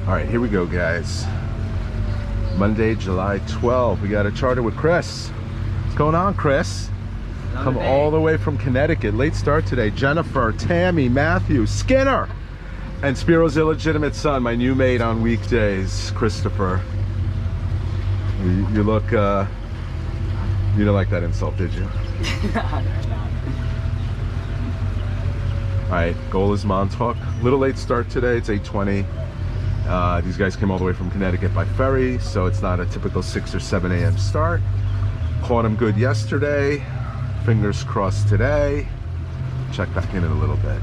All right, here we go, guys. Monday, July 12th. We got a charter with Chris. What's going on, Chris? Come all the way from Connecticut. Late start today. Jennifer, Tammy, Matthew, Skinner, and Spiro's illegitimate son, my new mate on weekdays, Christopher. You look, you didn't like that insult, did you? All right, goal is Montauk. Little late start today. It's 8:20. These guys came all the way from Connecticut by ferry, so it's not a typical 6 or 7 a.m. start. Caught them good yesterday. Fingers crossed today. Check back in a little bit.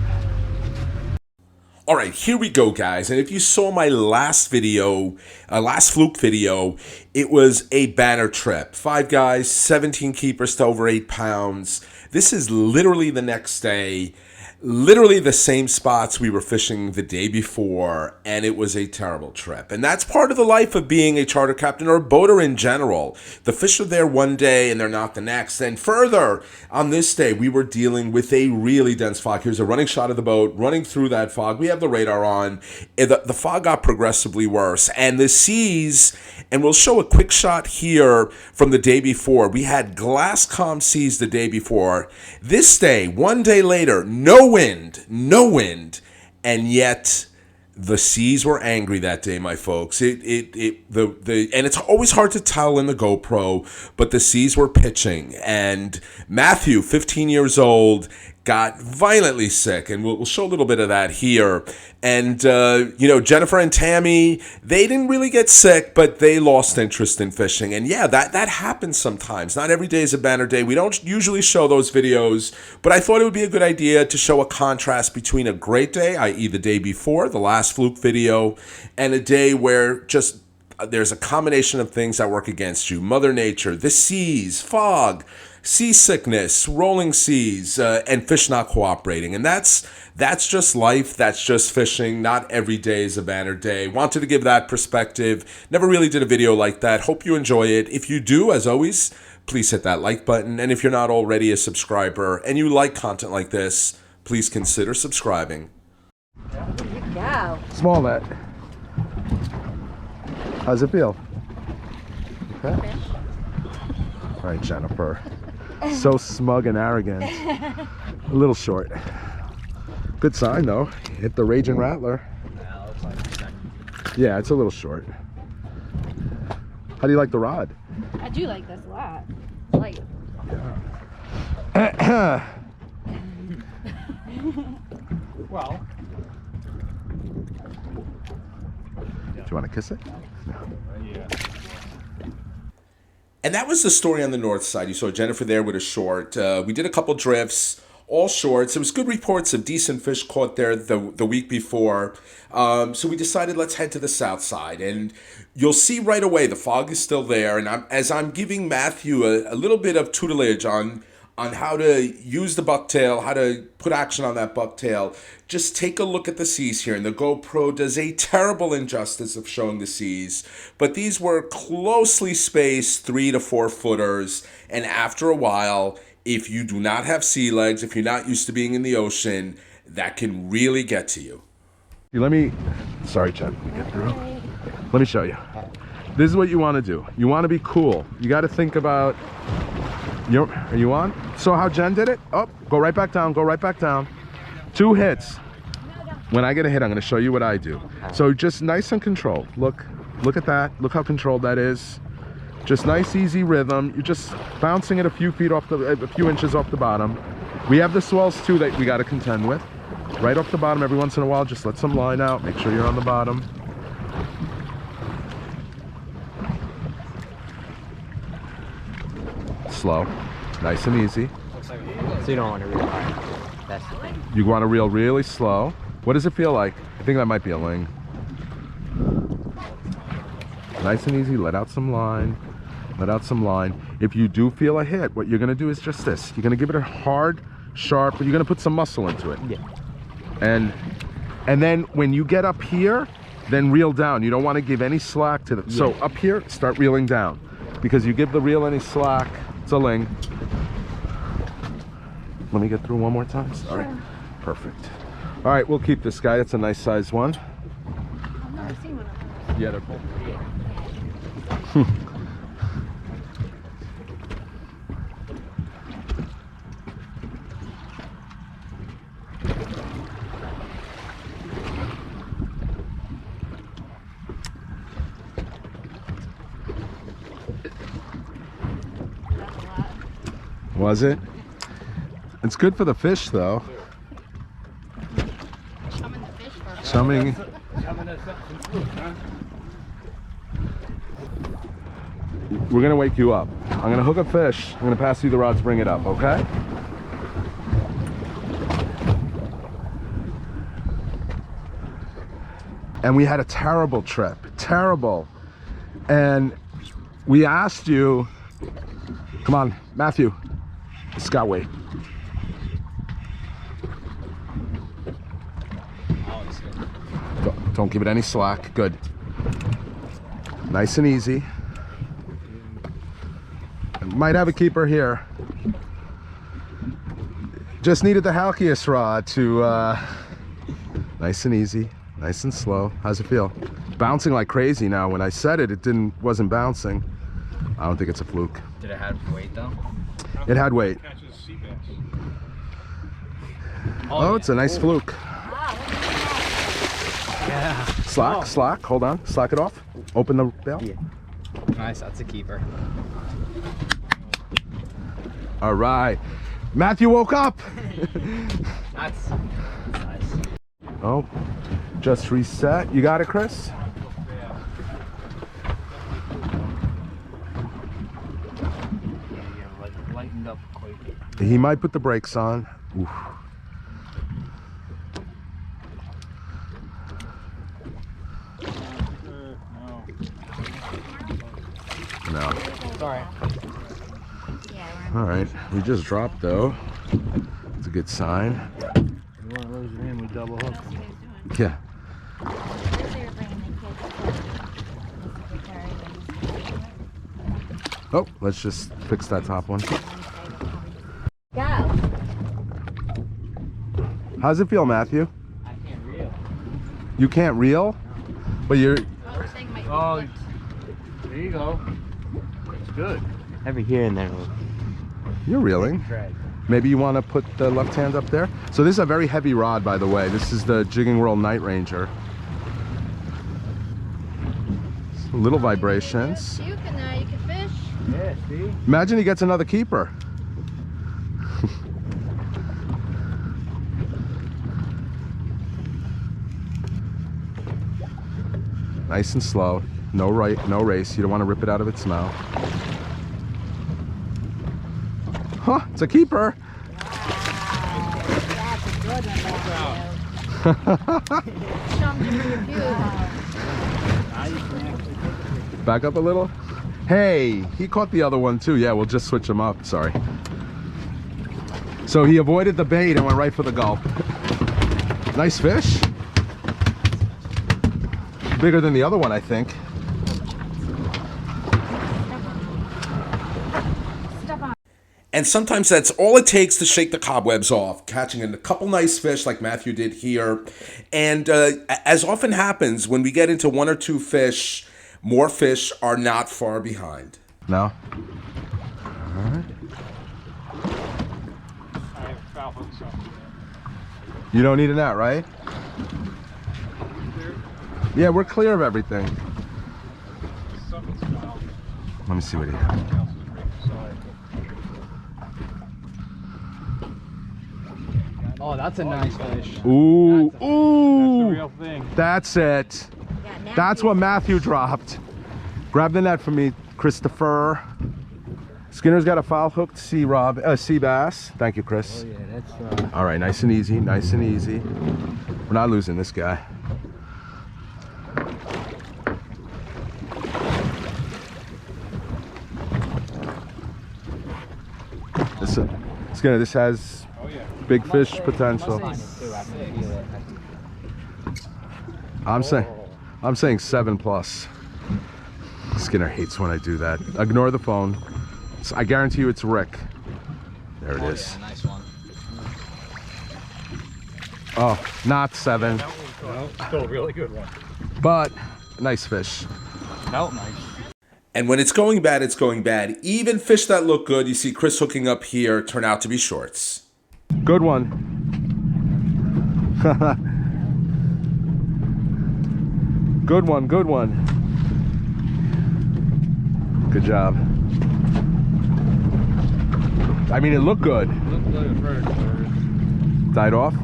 All right, here we go, guys. And if you saw my last video, last Fluke video, it was a banner trip. 5 guys, 17 keepers to over 8 pounds. This is literally the next day. Literally the same spots we were fishing the day before, and it was a terrible trip. And that's part of the life of being a charter captain or a boater in general. The fish are there one day and they're not the next. And further, on this day, we were dealing with a really dense fog. Here's a running shot of the boat, running through that fog. We have the radar on. The fog got progressively worse. And the seas, and we'll show a quick shot here from the day before. We had glass calm seas the day before. This day, one day later, no wind, and yet the seas were angry that day, my folks. And it's always hard to tell in the GoPro, but the seas were pitching, and Matthew, 15 years old, got violently sick, and we'll show a little bit of that here. And Jennifer and Tammy, they didn't really get sick, but they lost interest in fishing. And yeah, that happens sometimes. Not every day is a banner day. We don't usually show those videos, but I thought it would be a good idea to show a contrast between a great day, i.e. the day before, the last Fluke video, and a day where just there's a combination of things that work against you. Mother Nature, the seas, fog, seasickness, rolling seas, and fish not cooperating. And that's just life. That's just fishing. Not every day is a banner day. Wanted to give that perspective. Never really did a video like that. Hope you enjoy it. If you do, as always, please hit that like button. And if you're not already a subscriber and you like content like this, please consider subscribing. There you go. Small net. How's it feel? Okay. All right, Jennifer. So smug and arrogant. A little short. Good sign though. Hit the Raging Rattler. Yeah, it's a little short. How do you like the rod? I do like this a lot. It's light. Yeah. Well. Do you want to kiss it? No. Yeah. And that was the story on the north side. You saw Jennifer there with a short. We did a couple drifts, all shorts. There was good reports of decent fish caught there the week before. So we decided let's head to the south side. And you'll see right away the fog is still there. And as I'm giving Matthew a little bit of tutelage on how to use the bucktail, how to put action on that bucktail, just take a look at the seas here. And the GoPro does a terrible injustice of showing the seas. But these were closely spaced 3 to 4 footers. And after a while, if you do not have sea legs, if you're not used to being in the ocean, that can really get to you. Sorry, Jen, let me get through. Let me show you. This is what you want to do. You want to be cool. You got to think about, are you on? So how Jen did it? Oh, go right back down, go right back down. 2 hits. When I get a hit, I'm going to show you what I do. So just nice and controlled. Look at that. Look how controlled that is. Just nice, easy rhythm. You're just bouncing it a few inches off the bottom. We have the swells too that we got to contend with. Right off the bottom, every once in a while, just let some line out. Make sure you're on the bottom. Slow, nice and easy. So you don't want to reel hard. That's the thing. You want to reel really slow. What does it feel like? I think that might be a ling. Nice and easy, let out some line. Let out some line. If you do feel a hit, what you're gonna do is just this. You're gonna give it a hard, sharp, but you're gonna put some muscle into it. Yeah. And then when you get up here, then reel down. You don't want to give any slack to the, so up here, start reeling down. Because you give the reel any slack, it's a ling. Let me get through one more time. Sorry. Perfect. All right, we'll keep this guy. That's a nice size one. I've never seen one of Yeah, they're Was it? It's good for the fish, though. Chumming the fish for Chumming. We're gonna wake you up. I'm gonna hook a fish. I'm gonna pass you the rods, bring it up, okay? And we had a terrible trip, terrible. And we asked you, come on, Matthew, Scott, wait. Don't give it any slack, good. Nice and easy. Might have a keeper here. Just needed the Halkias rod to, nice and easy, nice and slow. How's it feel? Bouncing like crazy now. When I said it, wasn't bouncing. I don't think it's a fluke. Did it have weight though? It had weight. Oh, yeah. it's a nice fluke. Yeah. Slack, slack, hold on. Slack it off. Open the bail. Yeah. Nice, that's a keeper. All right. Matthew woke up. That's nice. Oh, just reset. You got it, Chris? Lightened up quick. He might put the brakes on. Oof. No. Sorry. All right. We just dropped though. It's a good sign. You want to lose your in with double hooks? Yeah. Oh, let's just fix that top one. Go. How's it feel, Matthew? I can't reel. You can't reel? But you're... Oh, there you go. It's good. Every here and there. You're reeling. Drag. Maybe you want to put the left hand up there? So this is a very heavy rod, by the way. This is the Jigging World Night Ranger. Little vibrations. You can fish. Yeah, see? Imagine he gets another keeper. Nice and slow. No race. You don't want to rip it out of its mouth. Huh, it's a keeper. That's a good one. Chummed you for your pubes. Back up a little. Hey, he caught the other one too. Yeah, we'll just switch him up. Sorry. So he avoided the bait and went right for the gulp. Nice fish. Bigger than the other one, I think. And sometimes that's all it takes to shake the cobwebs off, catching a couple nice fish like Matthew did here. And as often happens, when we get into one or two fish, more fish are not far behind. No? All right. You don't need a net, right? Yeah, we're clear of everything. Let me see what he has. Oh, that's a nice fish. Ooh, That's ooh. the real thing. That's it. That's what Matthew dropped. Grab the net for me, Christopher. Skinner's got a foul hooked sea bass. Thank you, Chris. Oh yeah, that's All right, nice and easy, nice and easy. We're not losing this guy. Skinner, this has big fish potential. I'm saying 7+. Skinner hates when I do that. Ignore the phone. I guarantee you it's Rick. There it is. Yeah, nice one. Oh, not 7. No, still a really good one. But Nice fish. Felt nice. And when it's going bad, it's going bad. Even fish that look good, you see Chris hooking up here, turn out to be shorts. Good one. Good one, good one. Good job. I mean, it looked good. Looked good at first, but Died off.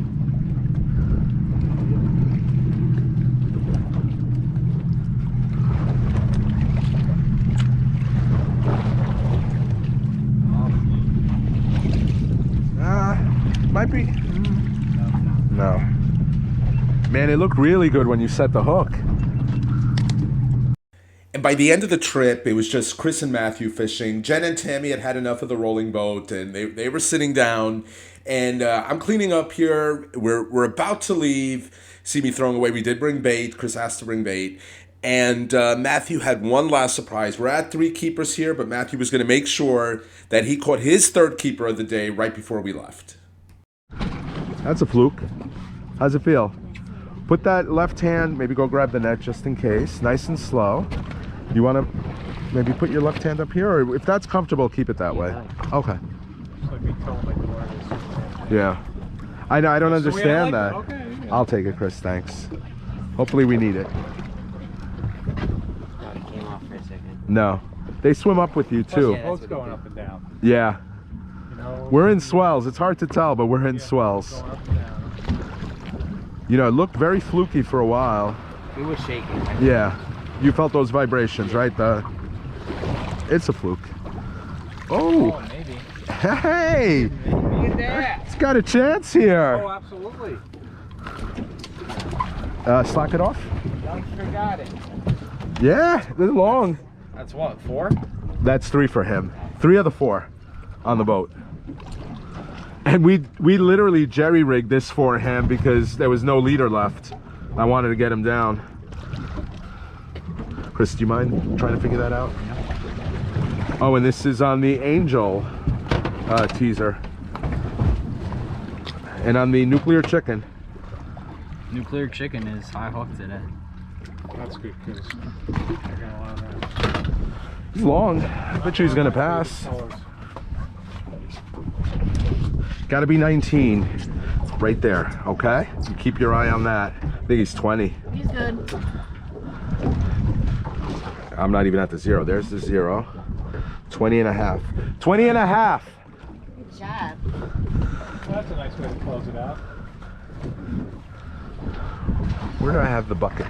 Might be. No. Man, it looked really good when you set the hook. And by the end of the trip, it was just Chris and Matthew fishing. Jen and Tammy had had enough of the rolling boat, and they were sitting down. And I'm cleaning up here. We're about to leave. See me throwing away. We did bring bait. Chris asked to bring bait. And Matthew had one last surprise. We're at 3 keepers here, but Matthew was going to make sure that he caught his 3rd keeper of the day right before we left. That's a fluke. How's it feel? Put that left hand, maybe go grab the net just in case. Nice and slow. You want to maybe put your left hand up here, or if that's comfortable, keep it that way. Okay. Yeah. I know, I don't understand that. Okay. I'll take it, Chris, thanks. Hopefully we need it. Oh, it came off for a second. No. They swim up with you too. Yeah, Boat's going up and down. Yeah. You know, We're in swells. It's hard to tell, but we're in swells. going up and down. You know, it looked very fluky for a while. It was shaking. Yeah. You felt those vibrations, right? It's a fluke. Oh, Oh, maybe. hey! Look at that. It's got a chance here. Oh, absolutely. Slack it off. Youngster got it. Yeah, they're long. That's what, 4? That's 3 for him. 3 of the 4 on the boat. And we literally jerry-rigged this for him because there was no leader left. I wanted to get him down. Chris, do you mind trying to figure that out? Oh, and this is on the Angel teaser. And on the Nuclear Chicken. Nuclear Chicken is high hook today. That's good, because I got a lot of that. It's long. I bet you he's gonna pass. Gotta be 19. Right there, okay? You keep your eye on that. I think he's 20. He's good. I'm not even at the 0. There's the 0. 20 and a half. 20 and a half! Good job. That's a nice way to close it out. Where do I have the bucket?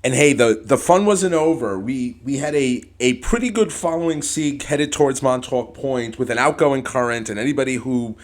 And hey, the fun wasn't over. We had a pretty good following sea headed towards Montauk Point with an outgoing current, and anybody who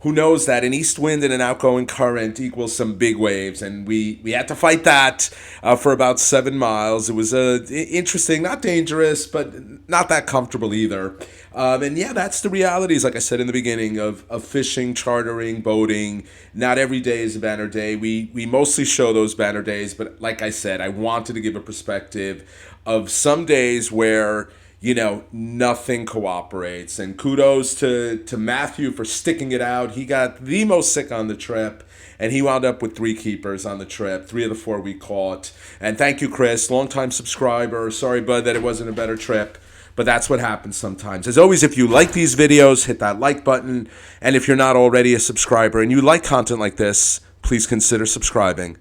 knows that an east wind and an outgoing current equals some big waves, and we had to fight that for about 7 miles. It was interesting, not dangerous, but not that comfortable either. And yeah, that's the realities, like I said in the beginning, of fishing, chartering, boating. Not every day is a banner day. We mostly show those banner days, but like I said, I wanted to give a perspective of some days where, you know, nothing cooperates. And kudos to Matthew for sticking it out. He got the most sick on the trip, and he wound up with 3 keepers on the trip, 3 of the 4 we caught. And thank you, Chris, longtime subscriber. Sorry, bud, that it wasn't a better trip, but that's what happens sometimes. As always, if you like these videos, hit that like button. And if you're not already a subscriber and you like content like this, please consider subscribing.